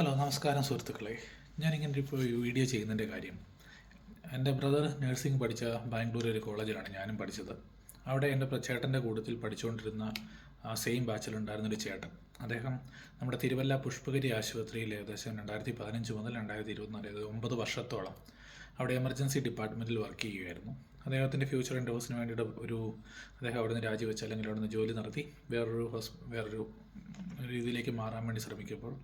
Hello നമസ്കാരം സുഹൃത്തുക്കളെ. ഞാനിങ്ങനെ ഇപ്പോൾ വീഡിയോ ചെയ്യുന്നതിൻ്റെ കാര്യം, എൻ്റെ ബ്രദർ നഴ്സിംഗ് പഠിച്ച ബാംഗ്ലൂർ ഒരു കോളേജിലാണ് ഞാനും പഠിച്ചത്. അവിടെ എൻ്റെ ചേട്ടൻ്റെ കൂട്ടത്തിൽ പഠിച്ചുകൊണ്ടിരുന്ന സെയിം ബാച്ചിലുണ്ടായിരുന്നൊരു ചേട്ടൻ. അദ്ദേഹം നമ്മുടെ തിരുവല്ല പുഷ്പഗിരി ആശുപത്രിയിൽ ഏകദേശം 2015 മുതൽ 2024 9 വർഷത്തോളം അവിടെ എമർജൻസി ഡിപ്പാർട്ട്മെൻറ്റിൽ വർക്ക് ചെയ്യുകയായിരുന്നു. അദ്ദേഹത്തിൻ്റെ ഫ്യൂച്ചർ എൻഡേഴ്സിന് വേണ്ടിയിട്ട് അദ്ദേഹം അവിടെ നിന്ന് രാജിവെച്ച് അല്ലെങ്കിൽ അവിടെ നിന്ന് ജോലി നടത്തി വേറൊരു രീതിയിലേക്ക് മാറാൻ വേണ്ടി ശ്രമിക്കുമ്പോൾ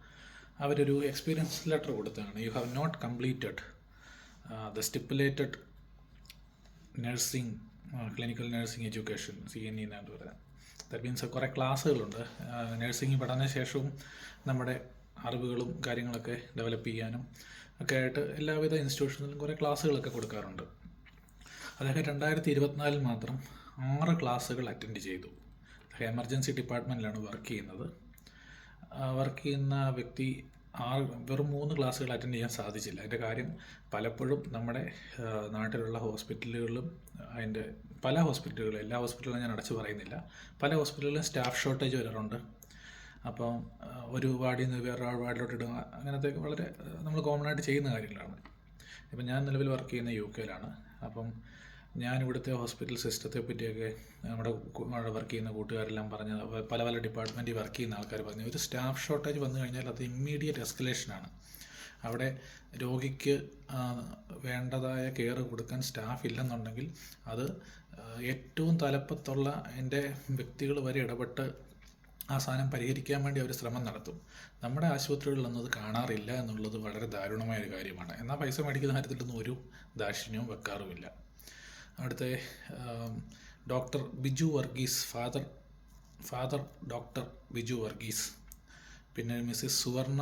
അവരൊരു എക്സ്പീരിയൻസ് ലെറ്റർ കൊടുത്തതാണ്. You have not completed the stipulated nursing clinical nursing education CNE എന്നാണ് പറയുന്നത്. ദാറ്റ് മീൻസ് കുറേ ക്ലാസ്സുകളുണ്ട്. നഴ്സിംഗ് പഠനശേഷവും നമ്മുടെ അറിവുകളും കാര്യങ്ങളൊക്കെ ഡെവലപ്പ് ചെയ്യാനും ഒക്കെ ആയിട്ട് എല്ലാവിധ ഇൻസ്റ്റിറ്റ്യൂഷനിലും കുറേ ക്ലാസ്സുകളൊക്കെ കൊടുക്കാറുണ്ട്. അദ്ദേഹം 2024 മാത്രം 6 ക്ലാസ്സുകൾ അറ്റൻഡ് ചെയ്തു. അദ്ദേഹം എമർജൻസി ഡിപ്പാർട്ട്മെൻറ്റിലാണ് വർക്ക് ചെയ്യുന്നത്. വർക്ക് ചെയ്യുന്ന വ്യക്തി വെറും 3 ക്ലാസ്സുകൾ അറ്റൻഡ് ചെയ്യാൻ സാധിച്ചില്ല. അതിൻ്റെ കാര്യം പലപ്പോഴും നമ്മുടെ നാട്ടിലുള്ള ഹോസ്പിറ്റലുകളിലും പല ഹോസ്പിറ്റലുകളും, എല്ലാ ഹോസ്പിറ്റലുകളും ഞാൻ അടച്ചു പറയുന്നില്ല, പല ഹോസ്പിറ്റലുകളിലും സ്റ്റാഫ് ഷോർട്ടേജ് വരാറുണ്ട്. അപ്പം ഒരു വാർഡിൽ നിന്ന് വേറെ വാർഡിലോട്ട് ഇടുക, അങ്ങനത്തെ വളരെ നമ്മൾ കോമൺ ആയിട്ട് ചെയ്യുന്ന കാര്യങ്ങളാണ്. ഇപ്പം ഞാൻ നിലവിൽ വർക്ക് ചെയ്യുന്ന UK യിലാണ്. അപ്പം ഞാൻ ഇവിടുത്തെ ഹോസ്പിറ്റൽ സിസ്റ്റത്തെ പറ്റിയൊക്കെ നമ്മുടെ വർക്ക് ചെയ്യുന്ന കൂട്ടുകാരെല്ലാം പറഞ്ഞ്, പല ഡിപ്പാർട്ട്മെൻറ്റിൽ വർക്ക് ചെയ്യുന്ന ആൾക്കാർ പറഞ്ഞു, ഒരു സ്റ്റാഫ് ഷോർട്ടേജ് വന്നു കഴിഞ്ഞാൽ അത് ഇമ്മീഡിയറ്റ് എസ്കലേഷനാണ്. അവിടെ രോഗിക്ക് വേണ്ടതായ കെയർ കൊടുക്കാൻ സ്റ്റാഫ് ഇല്ലെന്നുണ്ടെങ്കിൽ അത് ഏറ്റവും തലപ്പത്തുള്ള എൻ്റെ വ്യക്തികൾ വരെ ഇടപെട്ട് ആ സാധനം പരിഹരിക്കാൻ വേണ്ടി അവർ ശ്രമം നടത്തും. നമ്മുടെ ആശുപത്രികളിലൊന്നും അത് കാണാറില്ല എന്നുള്ളത് വളരെ ദാരുണമായൊരു കാര്യമാണ്. എന്നാൽ പൈസ മേടിക്കുന്ന കാര്യത്തിലൊന്നും ഒരു ദാക്ഷിണ്യവും വെക്കാറുമില്ല. അവിടുത്തെ doctor Biju Varghese, father doctor Biju Varghese, പിന്നെ മിസ്സിസ് സുവർണ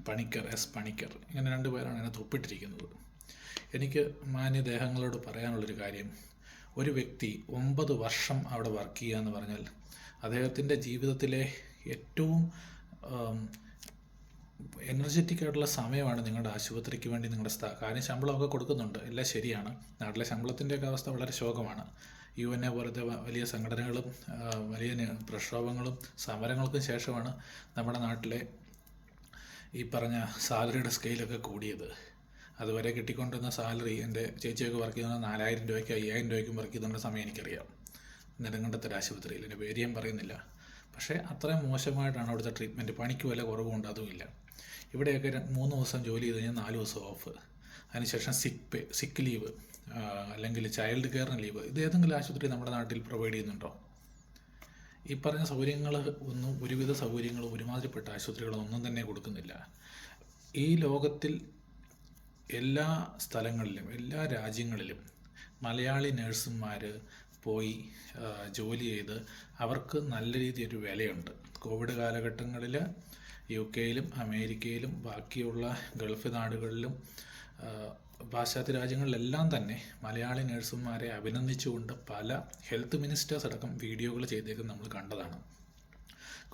പണിക്കർ, പണിക്കർ, ഇങ്ങനെ 2 പേരാണ് അതിനകത്ത് ഒപ്പിട്ടിരിക്കുന്നത്. എനിക്ക് മാന്യദേഹങ്ങളോട് പറയാനുള്ളൊരു കാര്യം, ഒരു വ്യക്തി 9 വർഷം അവിടെ വർക്ക് ചെയ്യുക എന്ന് പറഞ്ഞാൽ അദ്ദേഹത്തിൻ്റെ ജീവിതത്തിലെ ഏറ്റവും എനർജറ്റിക് ആയിട്ടുള്ള സമയമാണ് നിങ്ങളുടെ ആശുപത്രിക്ക് വേണ്ടി നിങ്ങളുടെ കാര്യം. ശമ്പളമൊക്കെ കൊടുക്കുന്നുണ്ട്, എല്ലാം ശരിയാണ്. നാട്ടിലെ ശമ്പളത്തിൻ്റെയൊക്കെ അവസ്ഥ വളരെ ശോകമാണ്. UN പോലത്തെ വലിയ സംഘടനകളും വലിയ പ്രക്ഷോഭങ്ങളും സമരങ്ങൾക്കും ശേഷമാണ് നമ്മുടെ നാട്ടിലെ ഈ പറഞ്ഞ സാലറിയുടെ സ്കെയിലൊക്കെ കൂടിയത്. അതുവരെ കിട്ടിക്കൊണ്ടിരുന്ന സാലറി, എൻ്റെ ചേച്ചിയൊക്കെ വർക്ക് ചെയ്യുന്ന 4000 രൂപയ്ക്കും 5000 രൂപയ്ക്കും വർക്ക് ചെയ്തുകൊണ്ട സമയം എനിക്കറിയാം. നെടുങ്കണ്ടത്തൊരു ആശുപത്രിയിൽ, എൻ്റെ പേര് ഞാൻ പറയുന്നില്ല. പക്ഷേ അത്രയും മോശമായിട്ടാണ് അവിടുത്തെ ട്രീറ്റ്മെൻറ്റ്. പണിക്ക് വല്ല കുറവുണ്ട്, അതുമില്ല. ഇവിടെയൊക്കെ 3 ദിവസം ജോലി ചെയ്ത് കഴിഞ്ഞാൽ 4 ദിവസം ഓഫ്, അതിനുശേഷം സിക്ക് ലീവ് അല്ലെങ്കിൽ ചൈൽഡ് കെയറിന് ലീവ്. ഇത് ഏതെങ്കിലും ആശുപത്രി നമ്മുടെ നാട്ടിൽ പ്രൊവൈഡ് ചെയ്യുന്നുണ്ടോ? ഈ പറഞ്ഞ സൗകര്യങ്ങൾ ഒന്നും, ഒരുവിധ സൗകര്യങ്ങളും ഒരുമാതിരിപ്പെട്ട ആശുപത്രികളൊന്നും തന്നെ കൊടുക്കുന്നില്ല. ഈ ലോകത്തിൽ എല്ലാ സ്ഥലങ്ങളിലും, എല്ലാ രാജ്യങ്ങളിലും മലയാളി നഴ്സുമാർ പോയി ജോലി ചെയ്ത് അവർക്ക് നല്ല രീതിയൊരു വിലയുണ്ട്. കോവിഡ് കാലഘട്ടങ്ങളിൽ UK യിലും അമേരിക്കയിലും ബാക്കിയുള്ള ഗൾഫ് നാടുകളിലും പാശ്ചാത്യ രാജ്യങ്ങളിലെല്ലാം തന്നെ മലയാളി നഴ്സുമാരെ അഭിനന്ദിച്ചുകൊണ്ട് പല ഹെൽത്ത് മിനിസ്റ്റേഴ്സ് അടക്കം വീഡിയോകൾ ചെയ്തേക്കും നമ്മൾ കണ്ടതാണ്.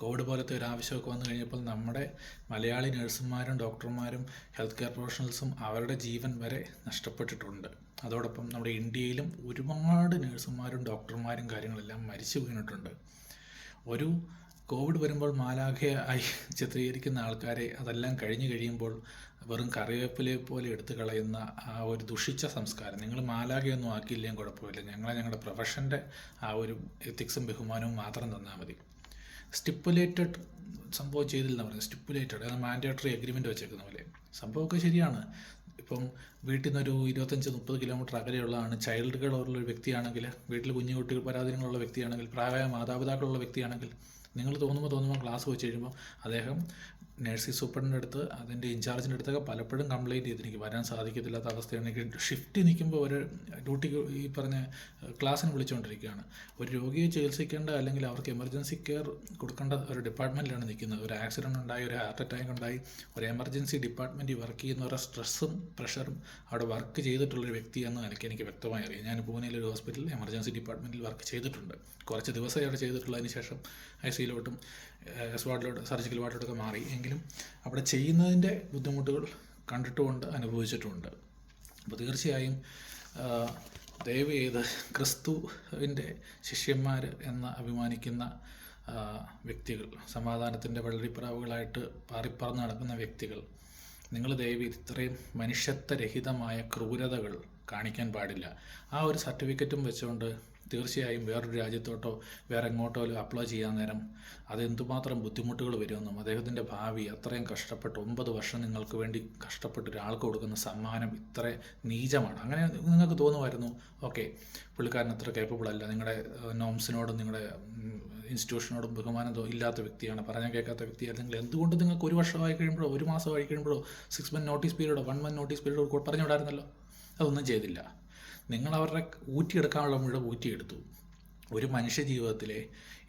കോവിഡ് പോലത്തെ ഒരു ആവശ്യമൊക്കെ വന്നു കഴിഞ്ഞപ്പോൾ നമ്മുടെ മലയാളി നഴ്സുമാരും ഡോക്ടർമാരും ഹെൽത്ത് കെയർ പ്രൊഫഷണൽസും അവരുടെ ജീവൻ വരെ നഷ്ടപ്പെട്ടിട്ടുണ്ട്. അതോടൊപ്പം നമ്മുടെ ഇന്ത്യയിലും ഒരുപാട് നഴ്സുമാരും ഡോക്ടർമാരും കാര്യങ്ങളെല്ലാം മരിച്ചു വീണിട്ടുണ്ട്. ഒരു കോവിഡ് വരുമ്പോൾ മാലാഖയായി ചിത്രീകരിക്കുന്ന ആൾക്കാരെ അതെല്ലാം കഴിയുമ്പോൾ വെറും കറിവേപ്പിലയെ പോലെ എടുത്തു കളയുന്ന ആ ഒരു ദുഷിച്ച സംസ്കാരം, നിങ്ങൾ മാലാഖയൊന്നും ആക്കിയില്ലെങ്കിൽ കുഴപ്പമില്ല, ഞങ്ങളുടെ പ്രൊഫഷൻ്റെ ആ ഒരു എത്തിക്സും ബഹുമാനവും മാത്രം തന്നാൽ മതി. സ്റ്റിപ്പുലേറ്റഡ് സംഭവം ചെയ്തില്ലെന്ന് പറയുന്നത്, സ്റ്റിപ്പുലേറ്റഡ്, അത് മാൻഡേറ്ററി അഗ്രിമെൻ്റ് വെച്ചേക്കുന്ന പോലെ. സംഭവമൊക്കെ ശരിയാണ്. ഇപ്പം വീട്ടിൽ നിന്നൊരു 25-30 കിലോമീറ്റർ അകലെയുള്ളതാണ്, ചൈൽഡ് കെയർ ഉള്ളൊരു വ്യക്തിയാണെങ്കിൽ, വീട്ടിൽ കുഞ്ഞുകുട്ടി പരാതികളുള്ള വ്യക്തിയാണെങ്കിൽ, പ്രായമായ മാതാപിതാക്കളുള്ള വ്യക്തിയാണെങ്കിൽ, നിങ്ങൾ തോന്നുമ്പോൾ ക്ലാസ് വെച്ച് കഴിയുമ്പോൾ അദ്ദേഹം നഴ്സിംഗ് സൂപ്രണ്ടിൻ്റെ അടുത്ത്, അതിൻ്റെ ഇൻചാർജിൻ്റെ അടുത്തൊക്കെ പലപ്പോഴും കംപ്ലയിൻറ്റ് ചെയ്ത് എനിക്ക് വരാൻ സാധിക്കത്തില്ലാത്ത അവസ്ഥയാണ്, എനിക്ക് ഷിഫ്റ്റ് നിൽക്കുമ്പോൾ ഒരു ഡ്യൂട്ടിക്ക് ഈ പറഞ്ഞ ക്ലാസ്സിന് വിളിച്ചുകൊണ്ടിരിക്കുകയാണ്. ഒരു രോഗിയെ ചികിത്സിക്കേണ്ട അല്ലെങ്കിൽ അവർക്ക് എമർജൻസി കെയർ കൊടുക്കേണ്ട ഒരു ഡിപ്പാർട്ട്മെൻറ്റിലാണ് നിൽക്കുന്നത്. ഒരു ആക്സിഡൻറ്റ് ഉണ്ടായി, ഒരു ഹാർട്ട് അറ്റാക്ക് ഉണ്ടായി, ഒരു എമർജൻസി ഡിപ്പാർട്ട്മെൻറ്റിൽ വർക്ക് ചെയ്യുന്നവരുടെ സ്ട്രെസ്സും പ്രഷറും അവിടെ വർക്ക് ചെയ്തിട്ടുള്ളൊരു വ്യക്തിയെന്ന് എനിക്ക് വ്യക്തമായി അറിയാം. ഞാൻ പൂനെയിലൊരു ഹോസ്പിറ്റലിൽ എമർജൻസി ഡിപ്പാർട്ട്മെൻറ്റിൽ വർക്ക് ചെയ്തിട്ടുണ്ട്. കുറച്ച് ദിവസമേ അവിടെ ചെയ്തിട്ടുള്ളതിന് ശേഷം ICUലോട്ടും സർജിക്കൽ വാർഡിലോട്ടൊക്കെ മാറി. എങ്കിലും അവിടെ ചെയ്യുന്നതിൻ്റെ ബുദ്ധിമുട്ടുകൾ കണ്ടിട്ടുമുണ്ട്, അനുഭവിച്ചിട്ടുമുണ്ട്. അപ്പോൾ തീർച്ചയായും ദയവ് ചെയ്ത് ക്രിസ്തുവിൻ്റെ ശിഷ്യന്മാർ എന്ന് അഭിമാനിക്കുന്ന വ്യക്തികൾ, സമാധാനത്തിൻ്റെ വെള്ളരിപ്രാവുകളായിട്ട് പാറിപ്പറന്ന് നടക്കുന്ന വ്യക്തികൾ, നിങ്ങൾ ദയവ് ഇത്രയും മനുഷ്യത്വരഹിതമായ ക്രൂരതകൾ കാണിക്കാൻ പാടില്ല. ആ ഒരു സർട്ടിഫിക്കറ്റും വെച്ചുകൊണ്ട് തീർച്ചയായും വേറൊരു രാജ്യത്തോട്ടോ വേറെ എങ്ങോട്ടോ അപ്ലൈ ചെയ്യാൻ നേരം അതെന്തുമാത്രം ബുദ്ധിമുട്ടുകൾ വരുമെന്നും അദ്ദേഹത്തിൻ്റെ ഭാവി അത്രയും കഷ്ടപ്പെട്ട് 9 വർഷം നിങ്ങൾക്ക് വേണ്ടി കഷ്ടപ്പെട്ട് ഒരാൾക്ക് കൊടുക്കുന്ന സമ്മാനം ഇത്ര നീചമാണ്. അങ്ങനെ നിങ്ങൾക്ക് തോന്നുമായിരുന്നു, ഓക്കെ പുള്ളിക്കാരൻ അത്ര കേപ്പബിൾ അല്ല, നിങ്ങളുടെ നോംസിനോടും നിങ്ങളുടെ ഇൻസ്റ്റിറ്റ്യൂഷനോടും ബഹുമാനം ഇല്ലാത്ത വ്യക്തിയാണ്, പറഞ്ഞാൽ കേൾക്കാത്ത വ്യക്തിയായിരുന്നെങ്കിൽ എന്തുകൊണ്ട് നിങ്ങൾക്ക് 1 വർഷമായി കഴിയുമ്പോഴോ 1 മാസമായി കഴിയുമ്പോഴോ 6 month നോട്ടീസ് പീരീഡോ 1 month നോട്ടീസ് പീരീഡോ പറഞ്ഞു വിടായിരുന്നല്ലോ? അതൊന്നും ചെയ്തില്ല. നിങ്ങൾ അവരുടെ ഊറ്റിയെടുക്കാനുള്ള മുഴുവൻ ഊറ്റിയെടുത്തു. ഒരു മനുഷ്യ ജീവിതത്തിലെ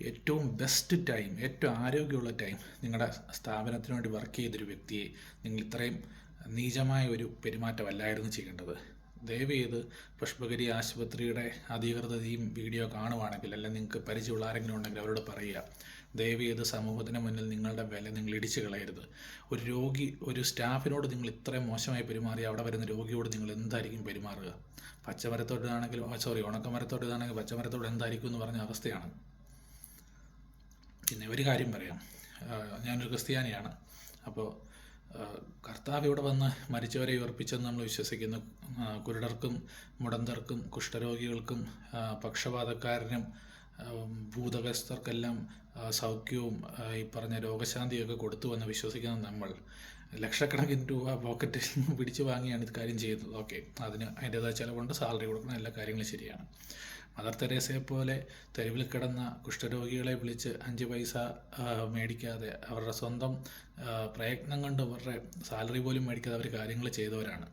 ഏറ്റവും ബെസ്റ്റ് ടൈം, ഏറ്റവും ആരോഗ്യമുള്ള ടൈം നിങ്ങളുടെ സ്ഥാപനത്തിന് വേണ്ടി വർക്ക് ചെയ്തൊരു വ്യക്തിയെ നിങ്ങൾ ഇത്രയും നീചമായ ഒരു പെരുമാറ്റമല്ലായിരുന്നു ചെയ്യേണ്ടത്. ദയവ് ചെയ്ത് പുഷ്പഗിരി ആശുപത്രിയുടെ അധികൃതരെയും വീഡിയോ കാണുവാണെങ്കിൽ, അല്ലെങ്കിൽ നിങ്ങൾക്ക് പരിചയമുള്ള ആരെങ്കിലും ഉണ്ടെങ്കിൽ അവരോട് പറയുക, ദയവ് ചെയ്ത് സമൂഹത്തിന് മുന്നിൽ നിങ്ങളുടെ വില നിങ്ങൾ ഇടിച്ചു കളയരുത്. ഒരു രോഗി, ഒരു സ്റ്റാഫിനോട് നിങ്ങൾ ഇത്രയും മോശമായി പെരുമാറി അവിടെ വരുന്ന രോഗിയോട് നിങ്ങൾ എന്തായിരിക്കും പെരുമാറുക? പച്ചമരത്തോടാണെങ്കിലും ഉണക്കമരത്തോടാണെങ്കിൽ പച്ചമരത്തോട് എന്തായിരിക്കും എന്ന് പറഞ്ഞ അവസ്ഥയാണ്. പിന്നെ ഒരു കാര്യം പറയാം, ഞാനൊരു ക്രിസ്ത്യാനിയാണ്. അപ്പോൾ കർത്താവ് ഇവിടെ വന്ന് മരിച്ചവരെ ഉയർപ്പിച്ചെന്ന് നമ്മൾ വിശ്വസിക്കുന്നു. കുരുടർക്കും മുടന്തർക്കും കുഷ്ഠരോഗികൾക്കും പക്ഷപാതക്കാരനും ഭൂതഗ്രസ്തർക്കെല്ലാം സൗഖ്യവും ഈ പറഞ്ഞ രോഗശാന്തിയൊക്കെ കൊടുത്തുവെന്ന് വിശ്വസിക്കുന്ന നമ്മൾ ലക്ഷക്കണക്കിന് രൂപ പോക്കറ്റിൽ പിടിച്ചു വാങ്ങിയാണ് ഇത് കാര്യം ചെയ്യുന്നത്. ഓക്കെ, അതിന് അതിൻ്റേതായ ചിലവുണ്ട്, സാലറി കൊടുക്കണം, എല്ലാ കാര്യങ്ങളും ശരിയാണ്. മദർ തെരേസയെ പോലെ തെരുവിൽ കിടന്ന കുഷ്ഠരോഗികളെ വിളിച്ച് 5 പൈസ മേടിക്കാതെ അവരുടെ സ്വന്തം പ്രയത്നം കൊണ്ട് അവരുടെ സാലറി പോലും മേടിക്കാതെ അവർ കാര്യങ്ങൾ ചെയ്തവരാണ്.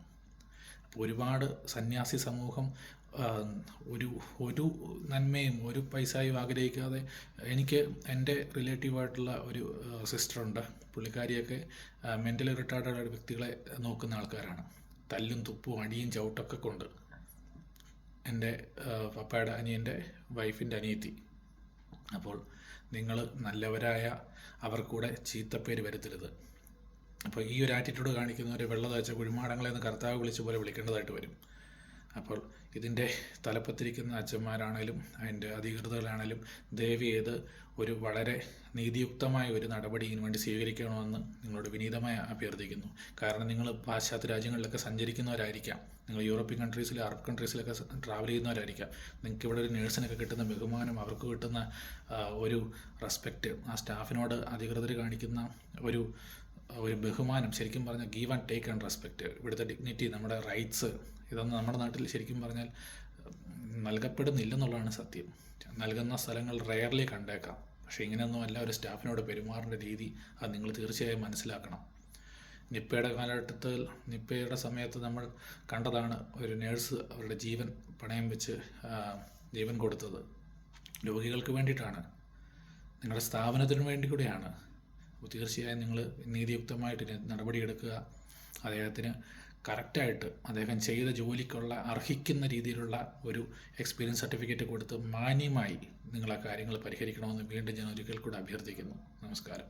അപ്പോൾ ഒരുപാട് സന്യാസി സമൂഹം ഒരു നന്മയും ഒരു പൈസയും ആഗ്രഹിക്കാതെ, എനിക്ക് എൻ്റെ റിലേറ്റീവായിട്ടുള്ള ഒരു സിസ്റ്ററുണ്ട്, പുള്ളിക്കാരിയൊക്കെ മെൻ്റലി റിട്ടാർഡായ വ്യക്തികളെ നോക്കുന്ന ആൾക്കാരാണ്. തല്ലും തുപ്പും അടിയും ചവിട്ടൊക്കെ കൊണ്ട്. എൻ്റെ പപ്പയുടെ അനിയൻ്റെ വൈഫിൻ്റെ അനിയത്തി. അപ്പോൾ നിങ്ങൾ നല്ലവരായ അവർക്കൂടെ ചീത്തപ്പേര് വരുത്തരുത്. അപ്പോൾ ഈ ഒരു ആറ്റിറ്റ്യൂഡ് കാണിക്കുന്നവരെ വെള്ള തേച്ച കുഴിമാടങ്ങളെന്ന് കർത്താവ് വിളിച്ച പോലെ വിളിക്കേണ്ടതായിട്ട് വരും. അപ്പോൾ ഇതിൻ്റെ തലപ്പത്തിരിക്കുന്ന അച്ഛന്മാരാണേലും അതിൻ്റെ അധികൃതരാണേലും ദയവ് ചെയ്ത് ഒരു വളരെ നീതിയുക്തമായ ഒരു നടപടി ഇതിനു വേണ്ടി സ്വീകരിക്കണമെന്ന് നിങ്ങളോട് വിനീതമായി അഭ്യർത്ഥിക്കുന്നു. കാരണം നിങ്ങൾ പാശ്ചാത്യ രാജ്യങ്ങളിലൊക്കെ സഞ്ചരിക്കുന്നവരായിരിക്കാം, നിങ്ങൾ യൂറോപ്യൻ കൺട്രീസിൽ, അറബ് കൺട്രീസിലൊക്കെ ട്രാവൽ ചെയ്യുന്നവരായിരിക്കാം. നിങ്ങൾക്ക് ഇവിടെ ഒരു നേഴ്സിനൊക്കെ കിട്ടുന്ന ബഹുമാനം, അവർക്ക് കിട്ടുന്ന ഒരു റെസ്പെക്റ്റ്, ആ സ്റ്റാഫിനോട് അധികൃതർ കാണിക്കുന്ന ഒരു ബഹുമാനം, ശരിക്കും പറഞ്ഞാൽ give and take and respect, ഇവിടുത്തെ ഡിഗ്നിറ്റി, നമ്മുടെ റൈറ്റ്സ്, ഇതൊന്നും നമ്മുടെ നാട്ടിൽ ശരിക്കും പറഞ്ഞാൽ നൽകപ്പെടുന്നില്ലെന്നുള്ളതാണ് സത്യം. നൽകുന്ന സ്ഥലങ്ങൾ റെയർലി കണ്ടേക്കാം, പക്ഷേ ഇങ്ങനെയൊന്നും അല്ല ഒരു സ്റ്റാഫിനോട് പെരുമാറേണ്ട രീതി. അത് നിങ്ങൾ തീർച്ചയായും മനസ്സിലാക്കണം. നിപ്പയുടെ കാലഘട്ടത്തിൽ, നിപ്പയുടെ സമയത്ത് നമ്മൾ കണ്ടതാണ്, ഒരു നേഴ്സ് അവരുടെ ജീവൻ പണയം വെച്ച് ജീവൻ കൊടുത്തത് രോഗികൾക്ക് വേണ്ടിയിട്ടാണ്, നിങ്ങളുടെ സ്ഥാപനത്തിന് വേണ്ടി കൂടെയാണ്. അപ്പോൾ തീർച്ചയായും നിങ്ങൾ നീതിയുക്തമായിട്ട് നടപടിയെടുക്കുക. അദ്ദേഹത്തിന് കറക്റ്റായിട്ട് അദ്ദേഹം ചെയ്ത ജോലിക്കുള്ള അർഹിക്കുന്ന രീതിയിലുള്ള ഒരു എക്സ്പീരിയൻസ് സർട്ടിഫിക്കറ്റ് കൊടുത്ത് മാന്യമായി നിങ്ങൾ ആ കാര്യങ്ങൾ പരിഹരിക്കണമെന്ന് വീണ്ടും ഞാൻ ഒരിക്കൽ കൂടെ അഭ്യർത്ഥിക്കുന്നു. നമസ്കാരം.